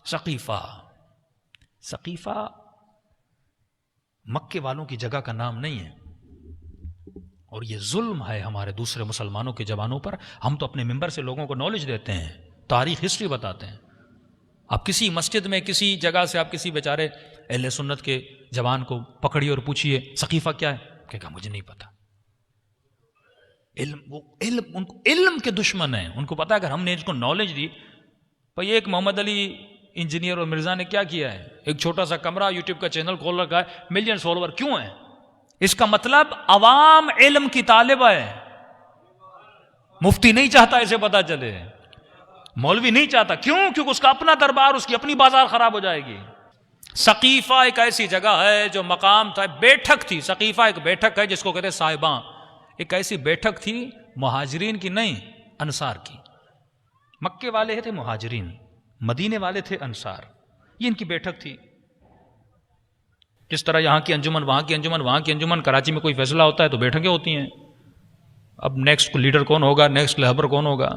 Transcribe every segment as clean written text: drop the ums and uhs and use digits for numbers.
Saqifah مکے والوں کی جگہ کا نام نہیں ہے، اور یہ ظلم ہے ہمارے دوسرے مسلمانوں کے جوانوں پر۔ ہم تو اپنے ممبر سے لوگوں کو نالج دیتے ہیں، تاریخ ہسٹری بتاتے ہیں۔ آپ کسی مسجد میں کسی جگہ سے آپ کسی بیچارے اہل سنت کے جوان کو پکڑیے اور پوچھیے سقیفہ کیا ہے، کہے گا مجھے نہیں پتا۔ ان کو علم کے دشمن ہیں، ان کو پتا ہے اگر ہم نے اس کو نالج دی۔ بھائی ایک محمد علی انجینئر اور مرزا نے کیا کیا ہے، ایک چھوٹا سا کمرہ یوٹیوب کا چینل کھول رکھا ہے، ملین فالوور کیوں ہیں؟ اس کا مطلب عوام علم کی طالبہ ہے۔ مفتی نہیں چاہتا اسے پتا چلے، مولوی نہیں چاہتا، کیوں؟ کیونکہ اس کا اپنا دربار، اس کی اپنی بازار خراب ہو جائے گی۔ سقیفہ ایک ایسی جگہ ہے جو مقام تھا، بیٹھک تھی۔ سقیفہ ایک بیٹھک ہے جس کو کہتے ہیں صاحباں، ایک ایسی بیٹھک تھی مہاجرین کی نہیں، انصار کی۔ مکے والے تھے مہاجرین، مدینے والے تھے انصار، یہ ان کی بیٹھک تھی۔ جس طرح یہاں کی انجمن، وہاں کی انجمن، وہاں کی انجمن، کراچی میں کوئی فیصلہ ہوتا ہے تو بیٹھکیں ہوتی ہیں، اب نیکسٹ لیڈر کون ہوگا، نیکسٹ رہبر کون ہوگا۔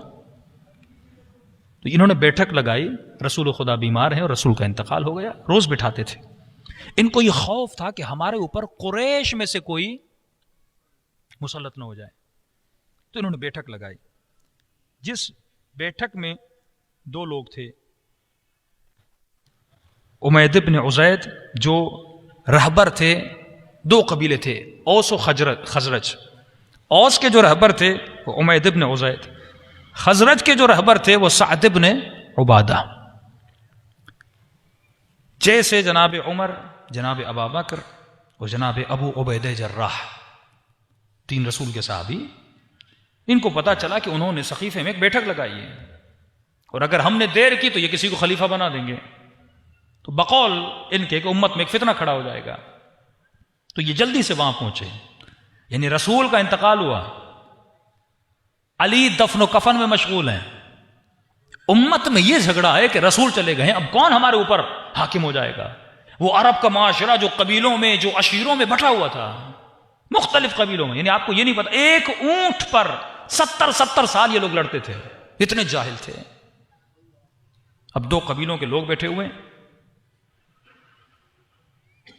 تو انہوں نے بیٹھک لگائی، رسول خدا بیمار ہیں اور رسول کا انتقال ہو گیا، روز بٹھاتے تھے۔ ان کو یہ خوف تھا کہ ہمارے اوپر قریش میں سے کوئی مسلط نہ ہو جائے، تو انہوں نے بیٹھک لگائی۔ جس بیٹھک میں دو لوگ تھے، امید بن عزید جو رہبر تھے، دو قبیلے تھے، اوس و خزرج۔ اوس کے جو رہبر تھے وہ امید بن عزید، خزرج کے جو رہبر تھے وہ سعد بن عبادہ۔ جیسے جناب عمر، جناب ابا بکر اور جناب ابو عبیدہ جراح، تین رسول کے صحابی، ان کو پتا چلا کہ انہوں نے سقیفے میں ایک بیٹھک لگائی ہے، اور اگر ہم نے دیر کی تو یہ کسی کو خلیفہ بنا دیں گے، تو بقول ان کے کہ امت میں ایک فتنہ کھڑا ہو جائے گا۔ تو یہ جلدی سے وہاں پہنچے، یعنی رسول کا انتقال ہوا، علی دفن و کفن میں مشغول ہیں، امت میں یہ جھگڑا ہے کہ رسول چلے گئے، اب کون ہمارے اوپر حاکم ہو جائے گا۔ وہ عرب کا معاشرہ جو قبیلوں میں، جو عشیروں میں بٹا ہوا تھا، مختلف قبیلوں میں، یعنی آپ کو یہ نہیں پتا، ایک اونٹ پر 70 سال یہ لوگ لڑتے تھے، اتنے جاہل تھے۔ اب دو قبیلوں کے لوگ بیٹھے ہوئے،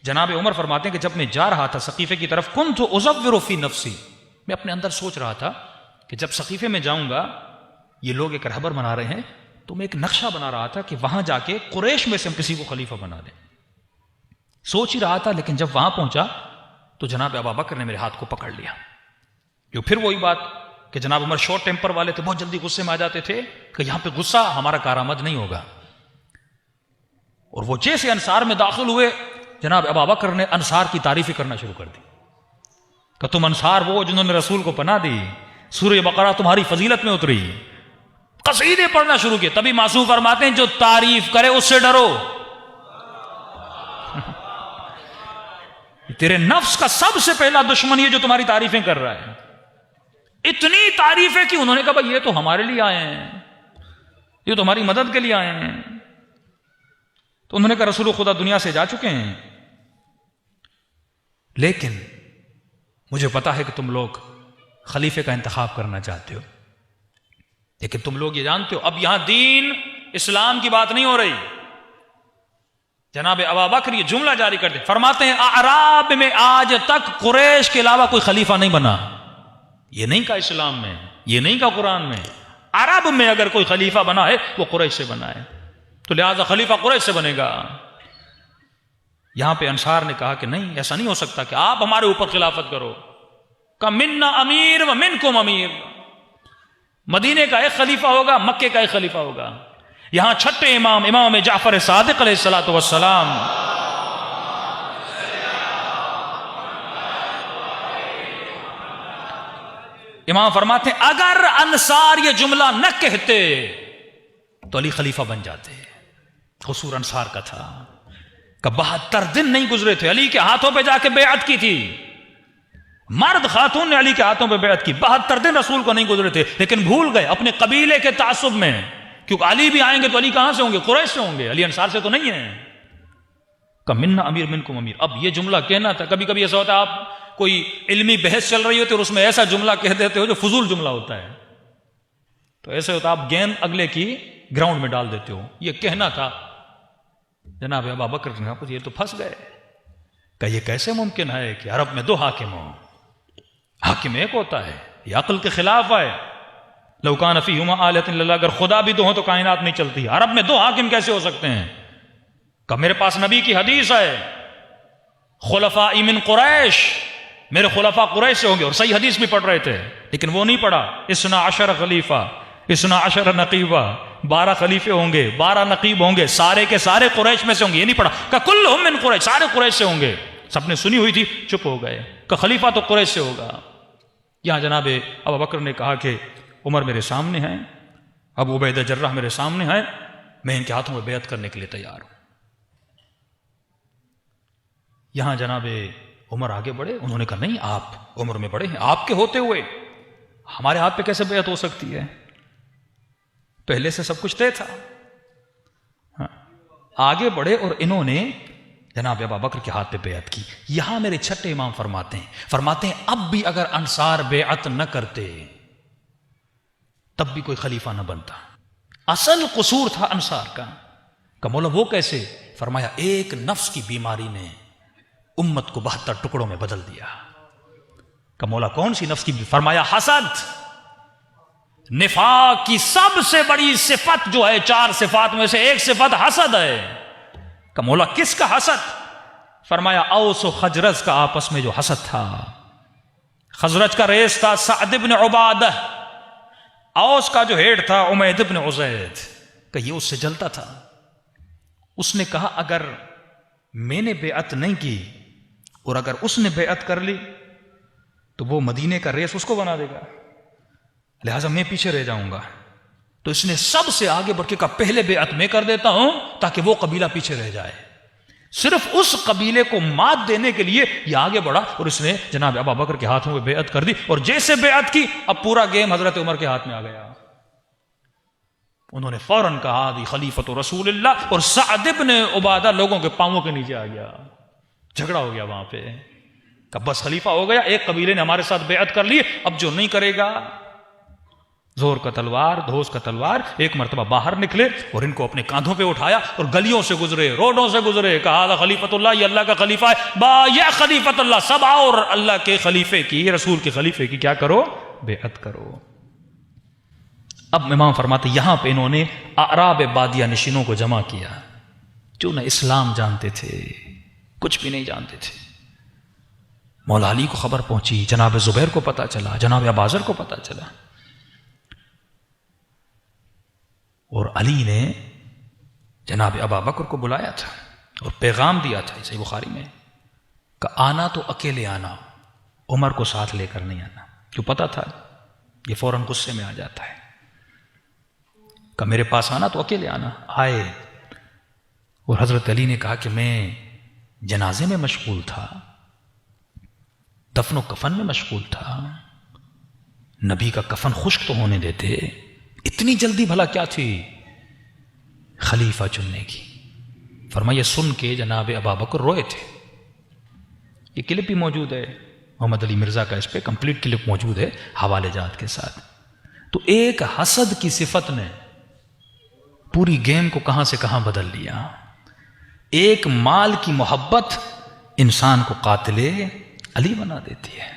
جناب عمر فرماتے ہیں کہ جب میں جا رہا تھا سقیفے کی طرف، کنت ازور فی نفسی، میں اپنے اندر سوچ رہا تھا کہ جب سقیفے میں جاؤں گا، یہ لوگ ایک رہبر بنا رہے ہیں، تو میں ایک نقشہ بنا رہا تھا کہ وہاں جا کے قریش میں سے ہم کسی کو خلیفہ بنا دیں۔ سوچ ہی رہا تھا، لیکن جب وہاں پہنچا تو جناب ابا بکر نے میرے ہاتھ کو پکڑ لیا۔ جو پھر وہی بات کہ جناب عمر شورٹ ٹیمپر والے تھے، بہت جلدی غصے میں آ جاتے تھے کہ یہاں پہ غصہ ہمارا کارآمد نہیں ہوگا۔ اور وہ جیسے انصار میں داخل ہوئے، جناب ابا بکر نے انصار کی تعریفیں کرنا شروع کر دی کہ تم انصار وہ جنہوں نے رسول کو پناہ دی، سورہ بقرہ تمہاری فضیلت میں اتری، قصیدے پڑھنا شروع کیے۔ تبھی معصوم فرماتے ہیں جو تعریف کرے اس سے ڈرو، تیرے نفس کا سب سے پہلا دشمن یہ جو تمہاری تعریفیں کر رہا ہے۔ اتنی تعریفیں کی، انہوں نے کہا بھائی یہ تو ہمارے لیے آئے ہیں، یہ تو ہماری مدد کے لیے آئے ہیں۔ تو انہوں نے کہا رسول خدا دنیا سے جا چکے ہیں، لیکن مجھے پتا ہے کہ تم لوگ خلیفے کا انتخاب کرنا چاہتے ہو، لیکن تم لوگ یہ جانتے ہو اب یہاں دین اسلام کی بات نہیں ہو رہی۔ جناب ابا بکر یہ جملہ جاری کرتے، فرماتے ہیں اعراب میں آج تک قریش کے علاوہ کوئی خلیفہ نہیں بنا۔ یہ نہیں کہا اسلام میں، یہ نہیں کہا قرآن میں، عرب میں اگر کوئی خلیفہ بنا ہے وہ قریش سے بنا ہے، تو لہذا خلیفہ قریش سے بنے گا۔ یہاں پہ انصار نے کہا کہ نہیں، ایسا نہیں ہو سکتا کہ آپ ہمارے اوپر خلافت کرو، کہ منا امیر و منکم امیر، مدینے کا ایک خلیفہ ہوگا، مکے کا ایک خلیفہ ہوگا۔ یہاں چھٹے امام، امام جعفر صادق علیہ الصلوۃ والسلام، امام فرماتے ہیں اگر انصار یہ جملہ نہ کہتے تو علی خلیفہ بن جاتے۔ قصور انصار کا تھا کہ 72 دن نہیں گزرے تھے، علی کے ہاتھوں پہ جا کے بیعت کی تھی، مرد خاتون نے علی کے ہاتھوں پہ بیعت کی، 72 دن رسول کو نہیں گزرے تھے، لیکن بھول گئے اپنے قبیلے کے تعصب میں، کیونکہ علی بھی آئیں گے تو علی کہاں سے ہوں گے؟ قریش سے ہوں گے، علی انصار سے تو نہیں ہیں۔ کہ منا امیر منکم امیر، اب یہ جملہ کہنا تھا۔ کبھی کبھی ایسا ہوتا ہے آپ کوئی علمی بحث چل رہی ہوتی ہے اور اس میں ایسا جملہ کہہ دیتے ہو جو فضول جملہ ہوتا ہے، تو ایسے ہوتا آپ گیند اگلے کی گراؤنڈ میں ڈال دیتے ہو. یہ کہنا تھا جناب ابو بکر نے کہا یہ تو پھنس گئے. کہ یہ کیسے ممکن ہے کہ عرب میں 2 حاکم ہوں؟ حاکم ایک ہوتا ہے، یہ عقل کے خلاف ہے. لو کان فیہما آلۃ الا اللہ، اگر خدا بھی 2 ہوں تو کائنات نہیں چلتی. عرب میں 2 حاکم کیسے ہو سکتے ہیں؟ کہ میرے پاس نبی کی حدیث ہے، خلفاء من قریش، میرے خلفاء قریش سے ہوں گے. اور صحیح حدیث بھی پڑھ رہے تھے لیکن وہ نہیں پڑھا. 12 خلیفہ 12 نقیبہ، 12 خلیفے ہوں گے، 12 نقیب ہوں گے، سارے کے سارے قریش میں سے ہوں گے. یہ نہیں پڑھا کہ کلہم من قریش، سارے قریش سے ہوں گے. سب نے سنی ہوئی تھی، چپ ہو گئے کہ خلیفہ تو قریش سے ہوگا. یہاں جناب ابو بکر نے کہا کہ عمر میرے سامنے ہیں، ابو عبیدہ جراح میرے سامنے ہیں، میں ان کے ہاتھوں میں بیعت کرنے کے لیے تیار ہوں. یہاں جناب عمر آگے بڑھے. انہوں نے کہا نہیں، آپ عمر میں بڑے ہیں، آپ کے ہوتے ہوئے ہمارے ہاتھ پہ کیسے بیعت ہو سکتی ہے؟ پہلے سے سب کچھ طے تھا. آگے بڑھے اور انہوں نے جناب ابو بکر کے ہاتھ پہ بیعت کی. یہاں میرے چھٹے امام فرماتے ہیں اب بھی اگر انصار بیعت نہ کرتے تب بھی کوئی خلیفہ نہ بنتا. اصل قصور تھا انصار کا. کہ مولا وہ کیسے؟ فرمایا ایک نفس کی بیماری نے امت کو 72 ٹکڑوں میں بدل دیا. کہ مولا کون سی نفس کی؟ فرمایا حسد. نفاق کی سب سے بڑی صفت جو ہے 4 صفات میں سے ایک صفت حسد ہے. کہ مولا کس کا حسد؟ فرمایا اوس و خزرج کا آپس میں جو حسد تھا. خزرج کا ریس تھا سعد بن عبادہ، اوس کا جو ہیڈ تھا امید بن عزید. کہ یہ اس سے جلتا تھا. اس نے کہا اگر میں نے بیعت نہیں کی اور اگر اس نے بیعت کر لی تو وہ مدینے کا ریس اس کو بنا دے گا، لہٰذا میں پیچھے رہ جاؤں گا. تو اس نے سب سے آگے بڑھ کے کہا پہلے بیعت میں کر دیتا ہوں تاکہ وہ قبیلہ پیچھے رہ جائے. صرف اس قبیلے کو مات دینے کے لیے یہ آگے بڑھا اور اس نے جناب ابو بکر کے ہاتھوں میں بیعت کر دی. اور جیسے بیعت کی اب پورا گیم حضرت عمر کے ہاتھ میں آ گیا. انہوں نے فوراً کہا دی خلیفۃ رسول اللہ، اور سعد بن عبادہ لوگوں کے پاؤں کے نیچے آ گیا. جھگڑا ہو گیا وہاں پہ کہ بس خلیفہ ہو گیا، ایک قبیلے نے ہمارے ساتھ بیعت کر لی، اب جو نہیں کرے گا زور کا تلوار، دھوس کا تلوار. ایک مرتبہ باہر نکلے اور ان کو اپنے کاندھوں پہ اٹھایا اور گلیوں سے گزرے، روڈوں سے گزرے. کہا خلیفۃ اللہ، یہ اللہ کا خلیفہ ہے، با یا خلیفۃ اللہ، سب آؤ اور اللہ کے خلیفے کی، رسول کے خلیفے کی کیا کرو؟ بیعت کرو. اب امام فرماتے یہاں پہ انہوں نے اعراب بادیہ نشینوں کو جمع کیا جو نہ اسلام جانتے تھے، کچھ بھی نہیں جانتے تھے. مولا علی کو خبر پہنچی، جناب زبیر کو پتا چلا، جناب ابازر کو پتا چلا. اور علی نے جناب ابا بکر کو بلایا تھا اور پیغام دیا تھا صحیح بخاری میں کہ آنا تو اکیلے آنا، عمر کو ساتھ لے کر نہیں آنا. جو پتا تھا یہ فوراً غصے میں آ جاتا ہے کہ میرے پاس آنا تو اکیلے آنا. آئے اور حضرت علی نے کہا کہ میں جنازے میں مشغول تھا، دفن و کفن میں مشغول تھا، نبی کا کفن خشک تو ہونے دیتے، اتنی جلدی بھلا کیا تھی خلیفہ چننے کی. فرمایا سن کے جناب ابا بکر روئے تھے. یہ کلپ بھی موجود ہے محمد علی مرزا کا، اس پہ کمپلیٹ کلپ موجود ہے حوالے جات کے ساتھ. تو ایک حسد کی صفت نے پوری گیم کو کہاں سے کہاں بدل لیا. ایک مال کی محبت انسان کو قاتل علی بنا دیتی ہے.